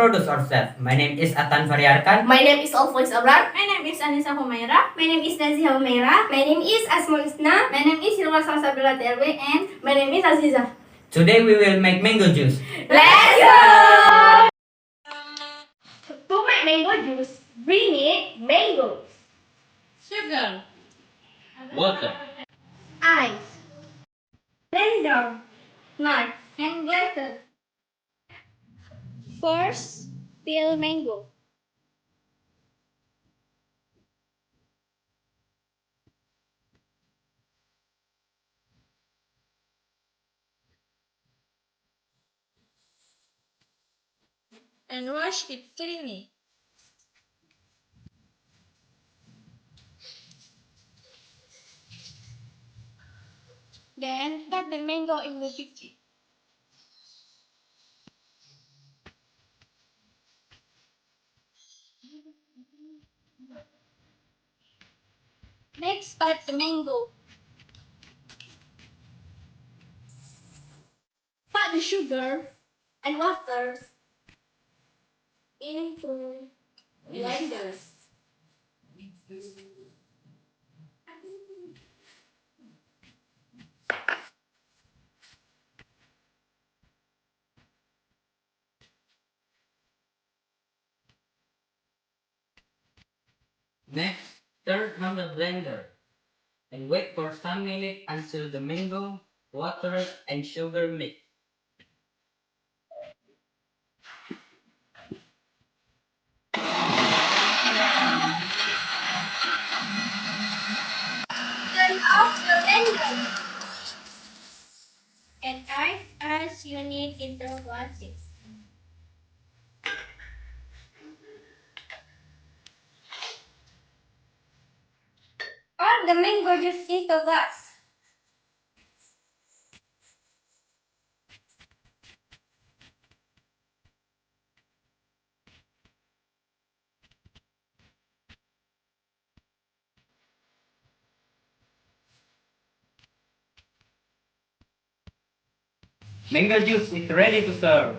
introduce ourselves. My name is Atan Faryarkan. My name is Alfois Abrar. My name is Anissa Humaira. My name is Naziha Humaira. My name is Asmul Isna. My name is Hilma Salsabila Terwe, and my name is Aziza. Today we will make mango juice. Let's go! To make mango juice, we need mango, Sugar, Water. ice, blender, knife, and glitter. first, peel mango. And wash it cleanly. Then cut the mango into pieces. Next, cut the mango. Put the sugar and water into blender. Next, turn on the blender and wait for some minutes until the mango, water, and sugar mix. Turn off the blender and add as you need into glasses. Add the mango juice into glass. Mango juice is ready to serve.